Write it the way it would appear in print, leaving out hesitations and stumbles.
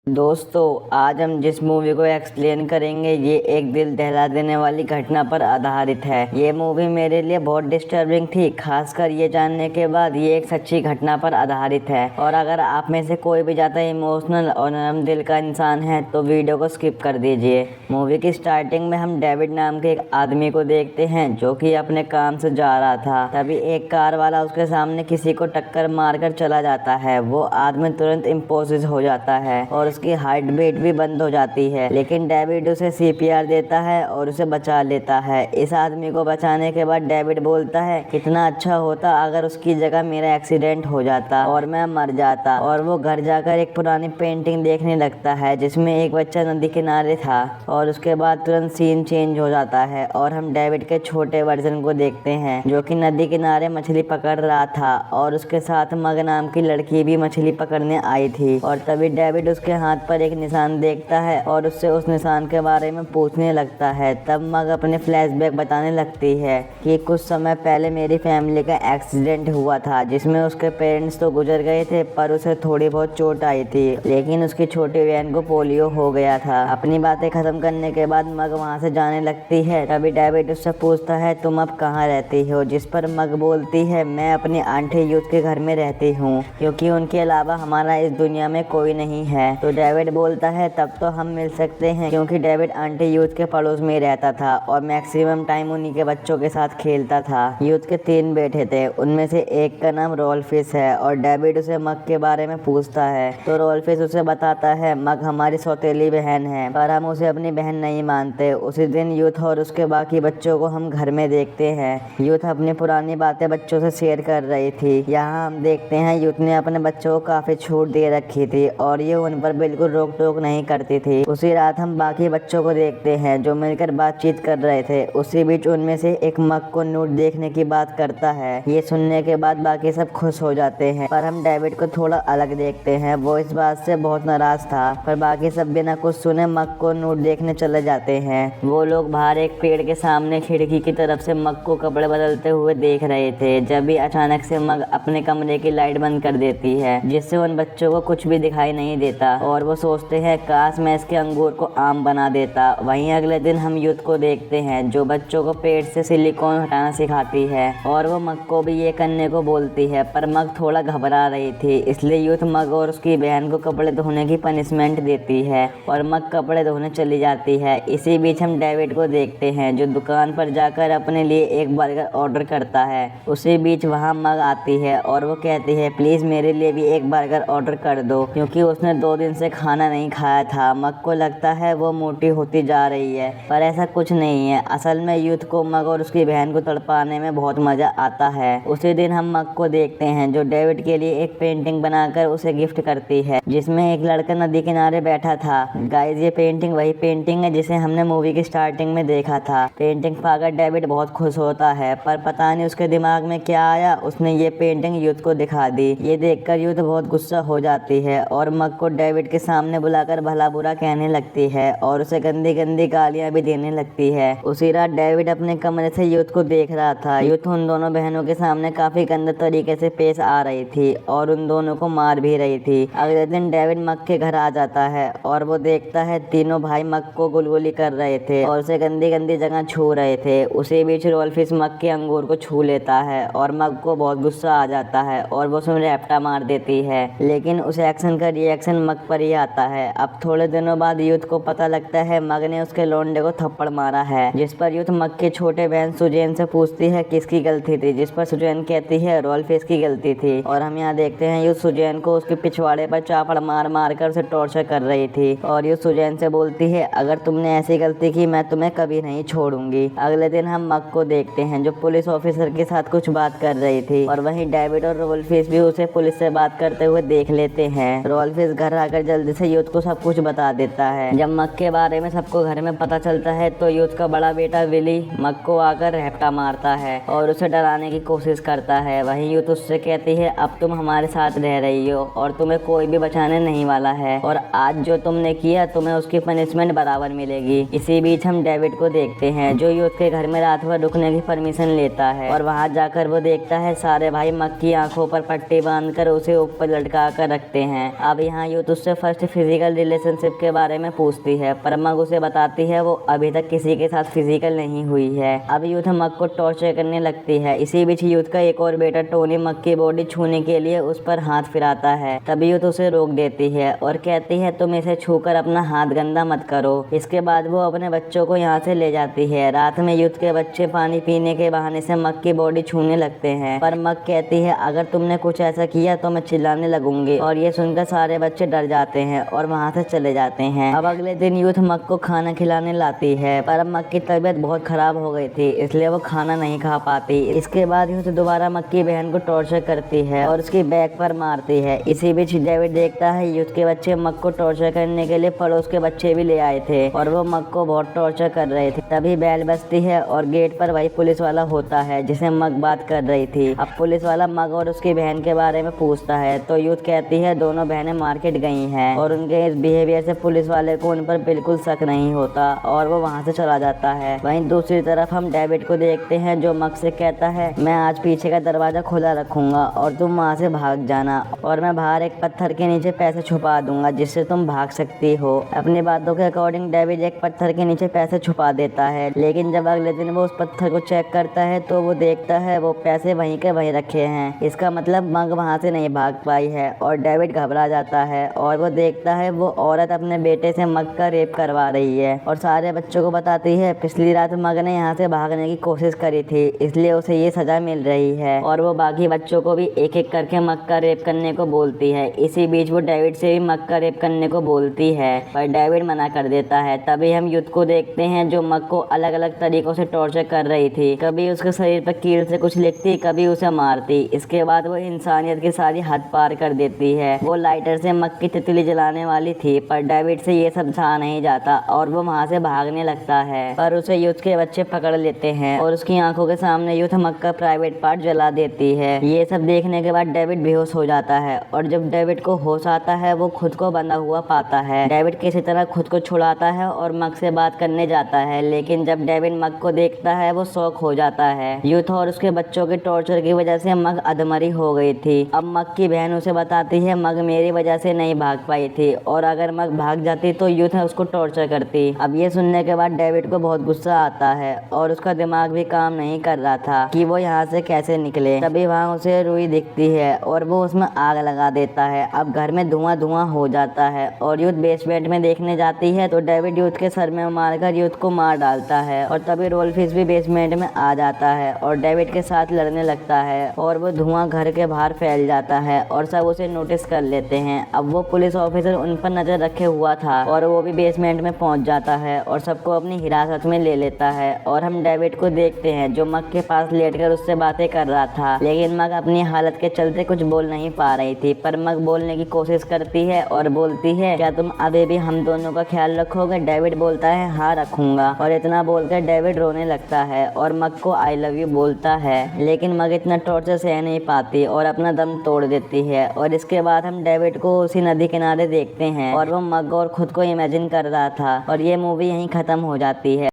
दोस्तों, आज हम जिस मूवी को एक्सप्लेन करेंगे ये एक दिल दहला देने वाली घटना पर आधारित है। ये मूवी मेरे लिए बहुत डिस्टर्बिंग थी, खासकर ये जानने के बाद ये एक सच्ची घटना पर आधारित है। और अगर आप में से कोई भी ज़्यादा इमोशनल और नरम दिल का इंसान है तो वीडियो को स्किप कर दीजिए। मूवी की स्टार्टिंग में हम डेविड नाम के एक आदमी को देखते हैं जो कि अपने काम से जा रहा था। तभी एक कार वाला उसके सामने किसी को टक्कर मारकर चला जाता है। वो आदमी तुरंत इम्पोसिस हो जाता है और उसकी हार्ट बीट भी बंद हो जाती है, लेकिन डेविड उसे सीपीआर देता है और उसे बचा लेता है। इस आदमी को बचाने के बाद डेविड बोलता है, कितना अच्छा होता अगर उसकी जगह मेरा एक्सीडेंट हो जाता और मैं मर जाता। और वो घर जाकर एक पुरानी पेंटिंग देखने लगता है जिसमें एक बच्चा नदी किनारे था। और उसके बाद तुरंत सीन चेंज हो जाता है और हम डेविड के छोटे वर्जन को देखते हैं जो कि नदी किनारे मछली पकड़ रहा था और उसके साथ मग नाम की लड़की भी मछली पकड़ने आई थी। और तभी डेविड उसके हाथ पर एक निशान देखता है और उससे उस निशान के बारे में पूछने लगता है। तब मग अपने फ्लैशबैक बताने लगती है कि कुछ समय पहले मेरी फैमिली का एक्सीडेंट हुआ था जिसमें उसके पेरेंट्स तो गुजर गए थे पर उसे थोड़ी बहुत चोट आई थी, लेकिन उसकी छोटी बहन को पोलियो हो गया था। अपनी बातें खत्म करने के बाद मग वहाँ से जाने लगती है। तभी डेविड उससे पूछता है, तुम अब कहाँ रहती हो? जिस पर मग बोलती है, मैं अपनी आंटी यूथ के घर में रहती हूँ क्योंकि उनके अलावा हमारा इस दुनिया में कोई नहीं है। तो डेविड बोलता है, तब तो हम मिल सकते हैं, क्योंकि डेविड आंटी यूथ के पड़ोस में रहता था और मैक्सिमम टाइम उन्हीं के बच्चों के साथ खेलता था। यूथ के 3 बेटे थे, उनमें से एक का नाम रोल्फिस है। और डेविड उसे मग के बारे में पूछता है तो रोल्फिस उसे बताता है, मग हमारी सौतेली बहन है पर हम उसे अपनी बहन नहीं मानते। उसी दिन यूथ और उसके बाकी बच्चों को हम घर में देखते हैं। यूथ अपनी पुरानी बातें बच्चों से शेयर कर रही थी। यहाँ हम देखते हैं यूथ ने अपने बच्चों को काफी छूट दे रखी थी और ये उन पर बिल्कुल रोक टोक नहीं करती थी। उसी रात हम बाकी बच्चों को देखते हैं जो मिलकर बातचीत कर रहे थे। उसी बीच उनमें से एक मग को न्यूड देखने की बात करता है। ये सुनने के बाद बाकी सब खुश हो जाते हैं पर हम डेविड को थोड़ा अलग देखते हैं। वो इस बात से बहुत नाराज था पर बाकी सब बिना कुछ सुने मग को न्यूड देखने चले जाते हैं। वो लोग बाहर एक पेड़ के सामने खिड़की की तरफ से मग को कपड़े बदलते हुए देख रहे थे। जब भी अचानक से मग अपने कमरे की लाइट बंद कर देती है जिससे उन बच्चों को कुछ भी दिखाई नहीं देता और वो सोचते हैं, काश मैं इसके अंगूर को आम बना देता। वहीं अगले दिन हम यूथ को देखते हैं जो बच्चों को पेट से सिलिकॉन हटाना सिखाती है और वो मग को भी ये करने को बोलती है पर मग थोड़ा घबरा रही थी, इसलिए यूथ मग और उसकी बहन को कपड़े धोने की पनिशमेंट देती है और मग कपड़े धोने चली जाती है। इसी बीच हम डेविड को देखते हैं जो दुकान पर जाकर अपने लिए एक बर्गर ऑर्डर करता है। उसी बीच वहाँ मग आती है और वो कहती है, प्लीज मेरे लिए भी एक बर्गर ऑर्डर कर दो, क्योंकि उसने 2 दिन से खाना नहीं खाया था। मग को लगता है वो मोटी होती जा रही है पर ऐसा कुछ नहीं है। असल में यूथ को मग और उसकी बहन को तड़पाने में बहुत मजा आता है। उसी दिन हम मग को देखते हैं जो डेविड के लिए एक पेंटिंग बनाकर उसे गिफ्ट करती है जिसमें एक लड़का नदी किनारे बैठा था। गाइस, ये पेंटिंग वही पेंटिंग है जिसे हमने मूवी की स्टार्टिंग में देखा था। पेंटिंग पाकर डेविड बहुत खुश होता है पर पता नहीं उसके दिमाग में क्या आया, उसने ये पेंटिंग यूथ को दिखा दी। ये देखकर यूथ बहुत गुस्सा हो जाती है और मग को डेविड के सामने बुलाकर भला बुरा कहने लगती है और उसे गंदी गंदी गालियां भी देने लगती है। उसी रात डेविड अपने कमरे से यूथ को देख रहा था। यूथ उन दोनों बहनों के सामने काफी गंदे तरीके से पेश आ रही थी और उन दोनों को मार भी रही थी। अगले दिन डेविड मग के घर आ जाता है और वो देखता है तीनों भाई मग को गुलगुली कर रहे थे और उसे गंदी गंदी जगह छू रहे थे। उसी बीच रोल्फिस मग के अंगूर को छू लेता है और मग को बहुत गुस्सा आ जाता है और वो उसमें रैप्टा मार देती है, लेकिन उस एक्शन का रिएक्शन मग पर ही आता है। अब थोड़े दिनों बाद यूथ को पता लगता है मग ने उसके लोंडे को थप्पड़ मारा है, जिस पर यूथ मग की छोटे बहन सुजैन से पूछती है किसकी गलती थी, जिस पर सुजैन कहती है रोल्फिस की गलती थी। और हम यहाँ देखते हैं यूथ सुजैन को उसके पिछवाड़े पर चापड़ मार मार कर उसे टॉर्चर कर रही थी और यूथ सुजैन से बोलती है, अगर तुमने ऐसी गलती की मैं तुम्हें कभी नहीं छोड़ूंगी। अगले दिन हम मग को देखते हैं जो पुलिस ऑफिसर के साथ कुछ बात कर रही थी और वहीं डेविड और रोल्फिस भी उसे पुलिस से बात करते हुए देख लेते हैं। रोल्फिस घर आकर जल्दी से यूथ को सब कुछ बता देता है। जब मग के बारे में सबको घर में पता चलता है तो यूथ का बड़ा बेटा विली मग को आकर रैप्टा मारता है और उसे डराने की कोशिश करता है। वहीं यूथ उससे कहती है, अब तुम हमारे साथ रह रही हो और तुम्हें कोई भी बचाने नहीं वाला है और आज जो तुमने किया तुम्हें उसकी पनिशमेंट बराबर मिलेगी। इसी बीच हम डेविड को देखते हैं जो यूथ के घर में रात भर रुकने की परमिशन लेता है और वहां जाकर वो देखता है सारे भाई मग की आंखों पर पट्टी बांधकर उसे ऊपर लटका कर रखते हैं। अब यहाँ यूथ उससे फर्स्ट फिजिकल रिलेशनशिप के बारे में पूछती है, पर मग उसे बताती है वो अभी तक किसी के साथ फिजिकल नहीं हुई है। अब यूथ मग को टॉर्चर करने लगती है। इसी बीच यूथ का एक और बेटा टोनी मग की बॉडी छूने के लिए उस पर हाथ फिराता है। तभी यूथ उसे रोक देती है और कहती है तुम इसे छूकर अपना हाथ गंदा मत करो। इसके बाद वो अपने बच्चों को यहाँ से ले जाती है। रात में यूथ के बच्चे पानी पीने के बहाने से मग की बॉडी छूने लगते हैं, पर मग कहती है अगर तुमने कुछ ऐसा किया तो मैं चिल्लाने लगूंगी। और ये सुनकर सारे बच्चे डर जाते हैं और वहाँ से चले जाते हैं। अब अगले दिन यूथ मग को खाना खिलाने लाती है, पर अब मग की तबीयत बहुत खराब हो गई थी, इसलिए वो खाना नहीं खा पाती। इसके बाद यूथ दोबारा मग की बहन को टॉर्चर करती है और उसकी बैक पर मारती है। इसी बीच डेविड देखता है यूथ के बच्चे मग को टॉर्चर करने के लिए पड़ोस के बच्चे भी ले आए थे और वो मग को बहुत टॉर्चर कर रहे थे। तभी बेल बजती है और गेट पर वही पुलिस वाला होता है जिसे मग बात कर रही थी। अब पुलिस वाला मग और उसकी बहन के बारे में पूछता है तो यूथ कहती है दोनों बहनें मार्केट गई हैं और उनके इस बिहेवियर से पुलिस वाले को उन पर बिल्कुल शक नहीं होता और वो वहाँ से चला जाता है। वहीं दूसरी तरफ हम डेविड को देखते हैं जो मग से कहता है मैं आज पीछे का दरवाजा खुला रखूंगा और तुम वहाँ से भाग जाना और मैं बाहर एक पत्थर के नीचे पैसे छुपा दूंगा जिससे तुम भाग सकती हो। अपनी बातों के अकॉर्डिंग डेविड एक पत्थर के नीचे पैसे छुपा देता है, लेकिन जब अगले दिन वो उस पत्थर को चेक करता है तो वो देखता है वो पैसे वहीं के वहीं रखे हैं। इसका मतलब मग वहाँ से नहीं भाग पाई है और डेविड घबरा जाता है और वो देखता है वो औरत अपने बेटे से मग का रेप करवा रही है और सारे बच्चों को बताती है पिछली रात मग ने यहाँ से भागने की कोशिश करी थी, इसलिए उसे ये सजा मिल रही है। और वो बाकी बच्चों को भी एक एक करके मग का रेप करने को बोलती है। इसी बीच वो डेविड से भी मग का रेप करने को बोलती है, पर डेविड मना कर देता है। तभी हम यूथ को देखते हैं जो मग को अलग अलग तरीकों से टॉर्चर कर रही थी। कभी उसके शरीर पर कील से कुछ लिखती, कभी उसे मारती। इसके बाद वो इंसानियत की सारी हद पार कर देती है। वो लाइटर से मग की तितली जलाने वाली थी, पर डेविड से ये सब सहा नहीं जाता और वो वहाँ से भागने लगता है, पर उसे यूथ के बच्चे पकड़ लेते हैं और उसकी आंखों के सामने यूथ मग का प्राइवेट पार्ट जला देती है। ये सब देखने के बाद डेविड बेहोश हो जाता है और जब डेविड को होश आता है वो खुद को बंधा हुआ पाता है। डेविड किसी तरह खुद को छुड़ाता है और मग से बात करने जाता है, लेकिन जब डेविड मग को देखता है वो शॉक हो जाता है। यूथ और उसके बच्चों के टॉर्चर की वजह से मग अधमरी हो गई थी। अब मग की बहन उसे बताती है मग मेरी वजह से नहीं भाग पाई थी और अगर मग भाग जाती तो यूथ उसको टॉर्चर करती। अब ये सुनने के बाद डेविड को बहुत गुस्सा आता है और उसका दिमाग भी काम नहीं कर रहा था कि वो यहाँ से कैसे निकले। तभी वहाँ उसे रुई दिखती है और वो उसमें आग लगा देता है। अब घर में धुआं धुआं हो जाता है और यूथ बेसमेंट में देखने जाती है तो डेविड यूथ के सर में मारकर यूथ को मार डालता है और तभी रोल्फिश भी बेसमेंट में आ जाता है और डेविड के साथ लड़ने लगता है और वो धुआं घर के बाहर फैल जाता है और सब उसे नोटिस कर लेते हैं। अब वो पुलिस ऑफिसर उन पर नजर रखे हुआ था और वो भी बेसमेंट में पहुंच जाता है और सबको अपनी हिरासत में ले लेता है और हम डेविड को देखते हैं जो मग के पास लेटकर उससे बातें कर रहा था, लेकिन मग अपनी हालत के चलते कुछ बोल नहीं पा रही थी। पर मग बोलने की कोशिश करती है और बोलती है क्या तुम अभी भी हम दोनों का ख्याल रखोगे? डेविड बोलता है हाँ रखूंगा और इतना बोलकर डेविड रोने लगता है और मग को आई लव यू बोलता है, लेकिन मग इतना टॉर्चर सह नहीं पाती और अपना दम तोड़ देती है। और इसके बाद हम डेविड को उसी नदी किनारे देखते हैं और वो मग और खुद को इमेजिन कर रहा था और ये मूवी यहीं खत्म हो जाती है।